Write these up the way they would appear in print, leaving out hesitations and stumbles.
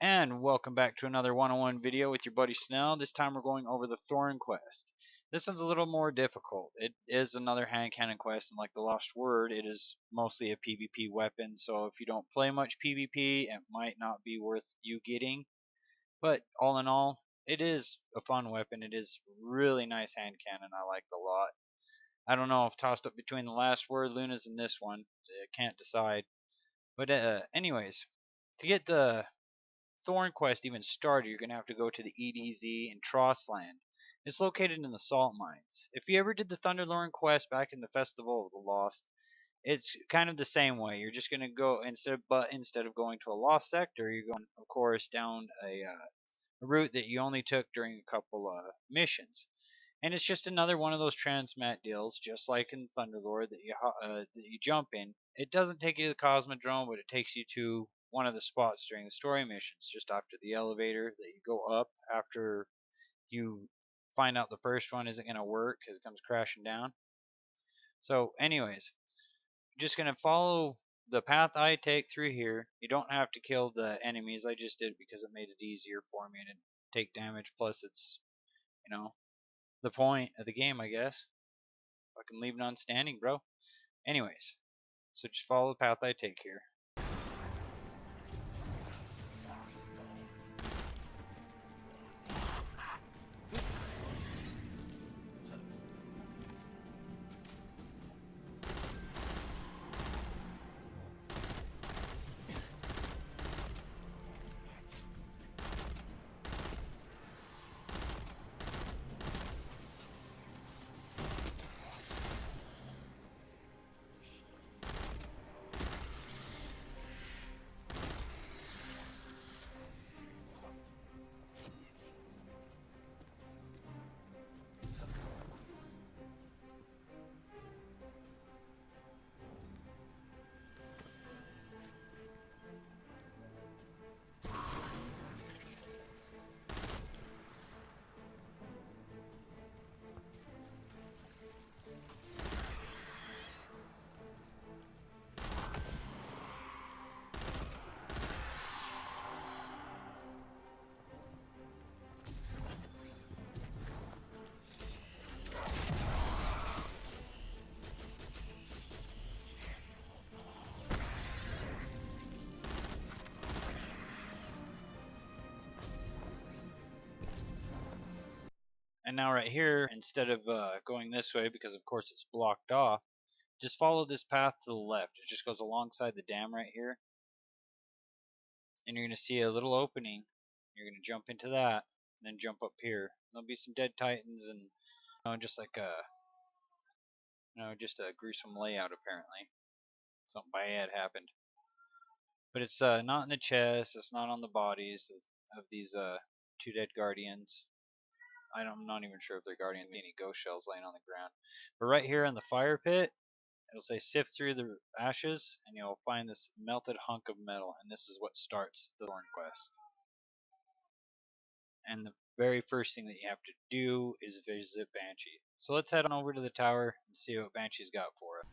And welcome back to another one-on-one video with your buddy Snell. This time we're going over the Thorn quest. This one's a little more difficult. It is another hand cannon quest, and like the Lost Word, it is mostly a PvP weapon, so if you don't play much PvP, it might not be worth you getting. But all in all, it is a fun weapon. It is really nice hand cannon. I like it a lot. I don't know if tossed up between the Last Word, Luna's, and this one. I can't decide. But anyways, to get the Thorn quest even started, you're going to have to go to the EDZ in Trossland. It's located in the salt mines. If you ever did the Thunderlorn quest back in the Festival of the Lost, it's kind of the same way. You're just going to go instead of going to a lost sector, you're going, of course, down a route that you only took during a couple missions. And it's just another one of those transmat deals, just like in Thunderlord that you jump in. It doesn't take you to the Cosmodrome, but it takes you to one of the spots during the story missions, just after the elevator that you go up after you find out the first one isn't going to work because it comes crashing down. So, anyways, just going to follow the path I take through here. You don't have to kill the enemies. I just did it because it made it easier for me to take damage. Plus, it's, you know, the point of the game, I guess. Fucking leave none standing, bro. Anyways, so just follow the path I take here. And now right here, instead of going this way, because of course it's blocked off, just follow this path to the left. It just goes alongside the dam right here. And you're going to see a little opening. You're going to jump into that, and then jump up here. There'll be some dead titans and just like just a gruesome layout apparently. Something bad happened. But it's not in the chest, it's not on the bodies of these two dead guardians. I'm not even sure if they're guardian any ghost shells laying on the ground. But right here in the fire pit, it'll say sift through the ashes and you'll find this melted hunk of metal, and this is what starts the Thorn quest. And the very first thing that you have to do is visit Banshee. So let's head on over to the tower and see what Banshee's got for us.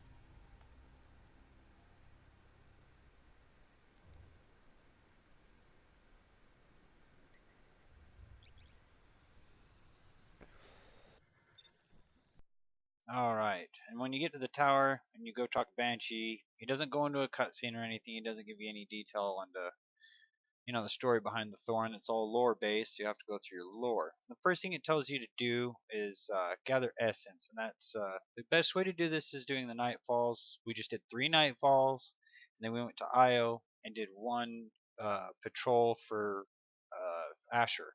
Alright, and when you get to the tower and you go talk to Banshee, he doesn't go into a cutscene or anything, he doesn't give you any detail on the story behind the Thorn. It's all lore based, so you have to go through your lore. The first thing it tells you to do is gather essence, and that's the best way to do this is doing the nightfalls. We just did 3 nightfalls, and then we went to Io and did 1 patrol for Asher.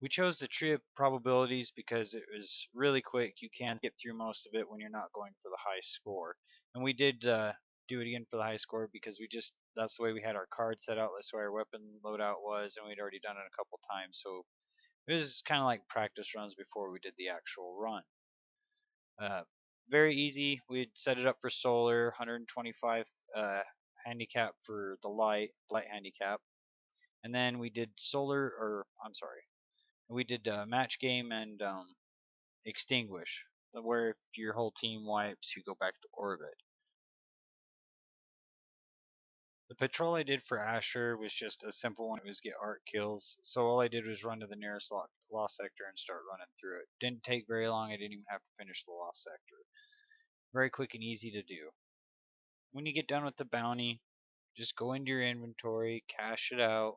We chose the tree of probabilities because it was really quick. You can skip through most of it when you're not going for the high score. And we did do it again for the high score because that's the way we had our card set out. That's the way our weapon loadout was, and we'd already done it a couple times. So it was kind of like practice runs before we did the actual run. Uh, Very easy. We'd set it up for solar, 125 handicap for the light handicap. And then we did we did match game and extinguish, where if your whole team wipes, you go back to orbit. The patrol I did for Asher was just a simple one. It was get art kills. So all I did was run to the nearest lost sector and start running through it. Didn't take very long. I didn't even have to finish the lost sector. Very quick and easy to do. When you get done with the bounty, just go into your inventory, cash it out,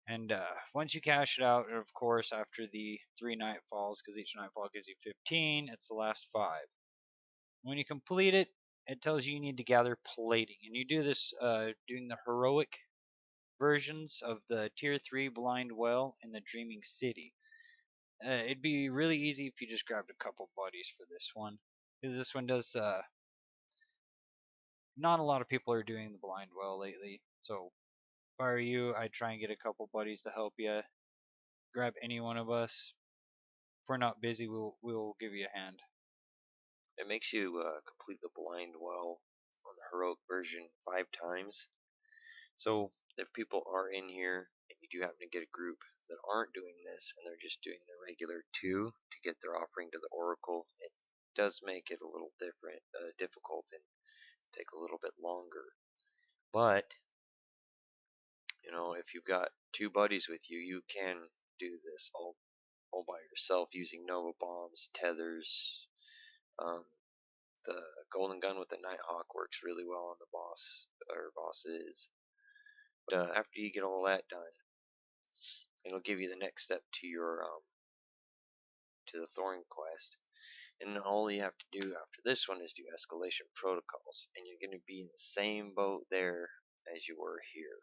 and once you cash it out, of course, after the 3 nightfalls, because each nightfall gives you 15, it's the last 5. When you complete it, it tells you need to gather plating, and you do this doing the heroic versions of the tier 3 blind well in the dreaming city. It'd be really easy if you just grabbed a couple buddies for this one, because this one does not a lot of people are doing the blind well lately. So if I were you, I'd try and get a couple buddies to help you. Grab any one of us. If we're not busy, we'll give you a hand. It makes you complete the blind well on the heroic version 5 times. So if people are in here and you do happen to get a group that aren't doing this and they're just doing the regular 2 to get their offering to the oracle, it does make it a little difficult and take a little bit longer. But if you've got 2 buddies with you, you can do this all by yourself using Nova bombs, tethers. The golden gun with the Nighthawk works really well on the bosses. But after you get all that done, it'll give you the next step to your to the Thorn quest. And all you have to do after this one is do escalation protocols, and you're going to be in the same boat there as you were here.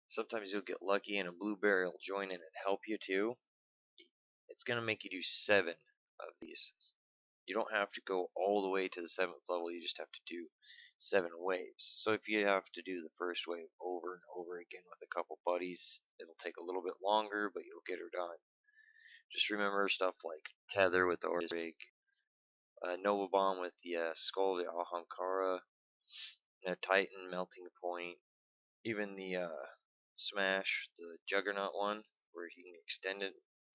Sometimes you'll get lucky and a blueberry will join in and help you too. It's going to make you do 7 of these. You don't have to go all the way to the 7th level, you just have to do 7 waves. So if you have to do the first wave over and over again with a couple buddies, it'll take a little bit longer, but you'll get her done. Just remember stuff like tether with the Orig, Nova Bomb with the Skull of the Ahamkara, Titan melting point, even the Smash, the Juggernaut one, where you can extend it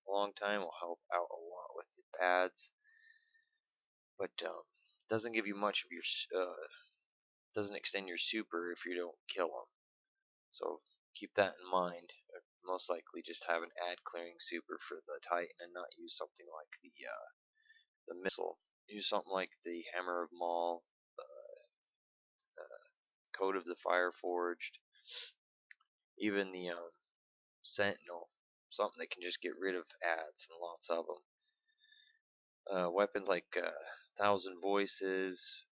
a long time, will help out a lot with the pads. But doesn't give you much of your doesn't extend your super if you don't kill them. So keep that in mind. Most likely just have an ad clearing super for the Titan and not use something like the missile. Use something like the Hammer of Maul, Code of the Fireforged, even the Sentinel. Something that can just get rid of ads and lots of them. Weapons like Thousand Voices,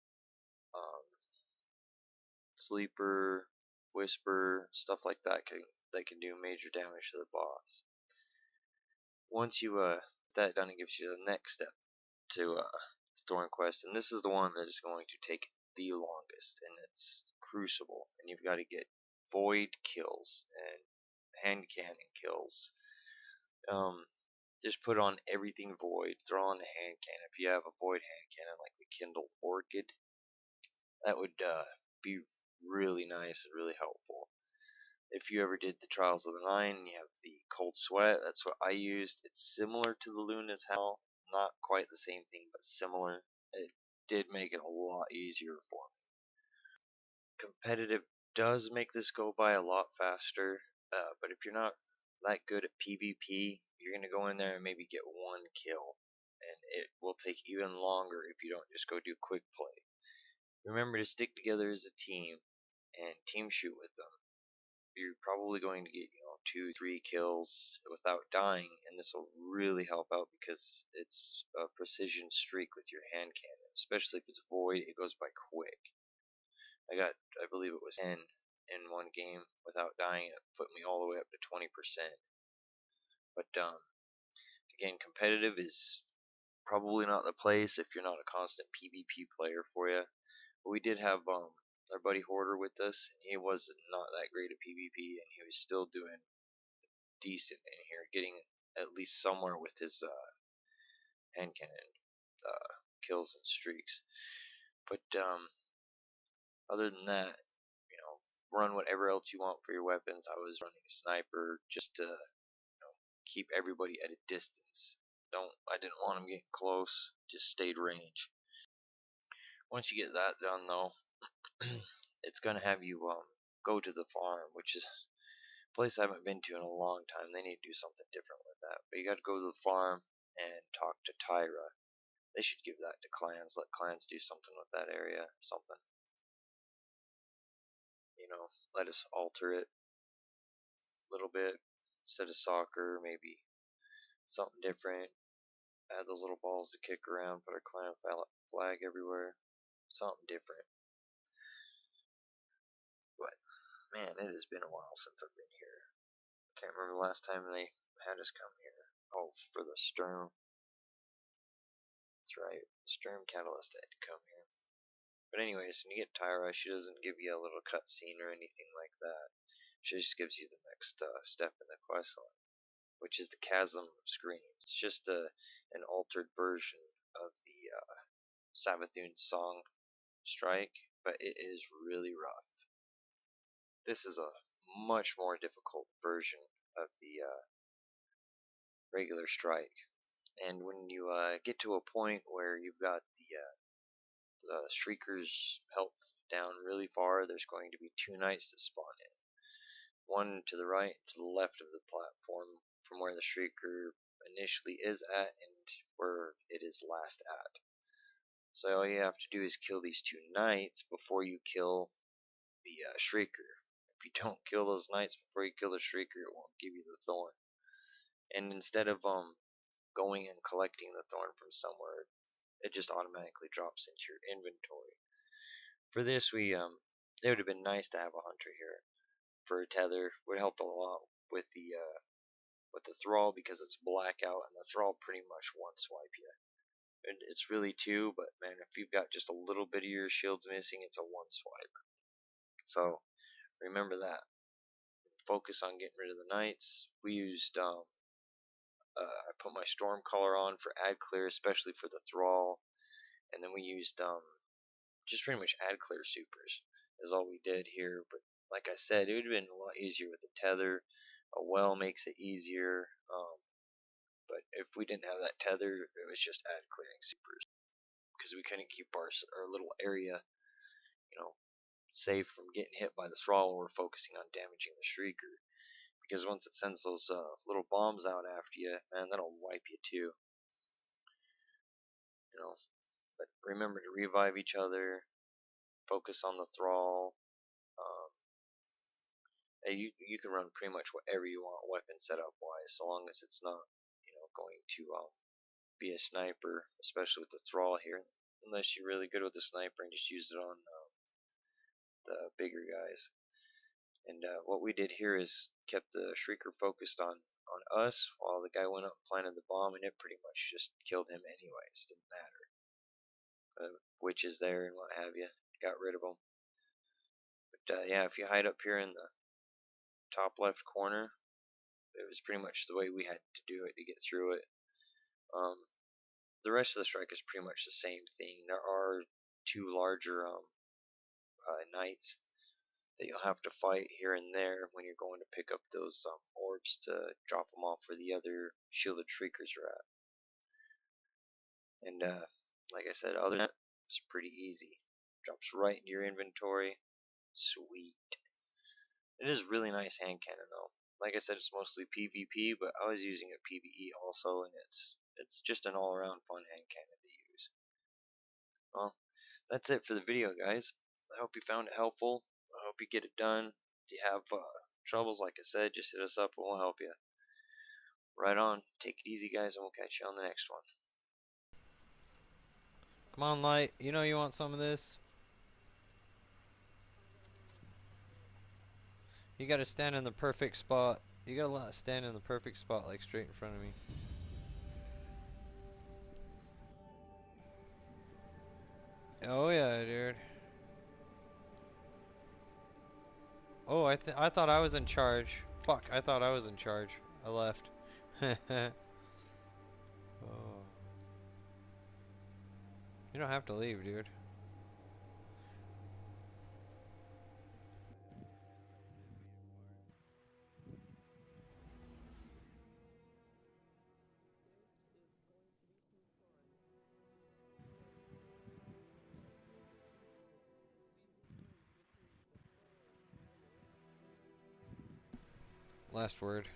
Sleeper, Whisper, stuff like that can do major damage to the boss. Once you that done, it gives you the next step to Thorn Quest, and this is the one that is going to take the longest, and it's Crucible, and you've got to get Void kills and hand cannon kills. Just put on everything Void, throw on a hand cannon. If you have a Void hand cannon like the Kindled Orchid, that would be really nice and really helpful. If you ever did the Trials of the Nine and you have the Cold Sweat, that's what I used. It's similar to the Luna's Hell, not quite the same thing, but similar. It did make it a lot easier for me. Competitive does make this go by a lot faster, but if you're not that good at PvP, you're going to go in there and maybe get 1 kill, and it will take even longer if you don't just go do quick play. Remember to stick together as a team and team shoot with them. You're probably going to get 2-3 kills without dying, and this will really help out because it's a precision streak with your hand cannon. Especially if it's Void, it goes by quick. I believe it was 10 in one game without dying. It put me all the way up to 20%. But again, competitive is probably not the place if you're not a constant PvP player for you. But we did have our buddy Hoarder with us, and he was not that great at PvP, and he was still doing decent in here, getting at least somewhere with his hand cannon kills and streaks. But other than that, run whatever else you want for your weapons. I was running a sniper just to keep everybody at a distance. I didn't want them getting close, just stayed range. Once you get that done though, it's gonna have you go to the farm, which is a place I haven't been to in a long time. They need to do something different with that. But you got to go to the farm and talk to Tyra. They should give that to clans. Let clans do something with that area. Something, you know, let us alter it a little bit. Instead of soccer, maybe something different. Add those little balls to kick around. Put our clan flag everywhere. Something different. But man, it has been a while since I've been here. Can't remember the last time they had us come here. Oh, for the Sturm. That's right. The Sturm Catalyst had to come here. But anyways, when you get Tyra, she doesn't give you a little cutscene or anything like that. She just gives you the next step in the quest line, which is the Chasm of Screams. It's just an altered version of the Savathun song Strike, but it is really rough. This is a much more difficult version of the regular Strike. And when you get to a point where you've got the Shrieker's health down really far, there's going to be two knights that spawn in. One to the right, to the left of the platform, from where the Shrieker initially is at and where it is last at. So all you have to do is kill these two knights before you kill the Shrieker. If you don't kill those knights before you kill the Shrieker, it won't give you the Thorn. And instead of going and collecting the Thorn from somewhere, it just automatically drops into your inventory. For this, it would have been nice to have a hunter here. For a tether, would help a lot with the thrall, because it's blackout and the thrall pretty much one swipe you. And it's really two, but man, if you've got just a little bit of your shields missing, it's a one swipe. So remember that. Focus on getting rid of the knights. We used I put my storm collar on for ad clear, especially for the thrall, and then we used just pretty much ad clear supers is all we did here. But like I said, it would have been a lot easier with the tether. A well makes it easier. But if we didn't have that tether, it was just ad clearing supers, because we couldn't keep our little area, you know, safe from getting hit by the thrall while we're focusing on damaging the Shrieker. Because once it sends those little bombs out after you, man, that'll wipe you too. You know, but remember to revive each other. Focus on the thrall. You can run pretty much whatever you want weapon setup wise, so long as it's not, going to be a sniper, especially with the thrall here. Unless you're really good with the sniper and just use it on the bigger guys. And what we did here is kept the Shrieker focused on us while the guy went up and planted the bomb, and it pretty much just killed him anyways. Didn't matter. Witches there and what have you. Got rid of them. But yeah, if you hide up here in the top left corner, it was pretty much the way we had to do it to get through it. The rest of the strike is pretty much the same thing. There are two larger knights that you'll have to fight here and there when you're going to pick up those orbs to drop them off where the other shielded shriekers are at. And like I said, other than that, it's pretty easy. Drops right into your inventory. Sweet. It is really nice hand cannon though. Like I said, it's mostly PvP, but I was using it PvE also, and it's just an all-around fun hand cannon to use. Well, that's it for the video, guys. I hope you found it helpful. I hope you get it done. If you have troubles, like I said, just hit us up and we'll help you. Right on. Take it easy, guys, and we'll catch you on the next one. Come on, Light. You know you want some of this. You gotta stand in the perfect spot. You gotta stand in the perfect spot, like straight in front of me. Oh yeah, dude. Oh, I thought I was in charge. Fuck, I thought I was in charge. I left. Oh. You don't have to leave, dude. Last word.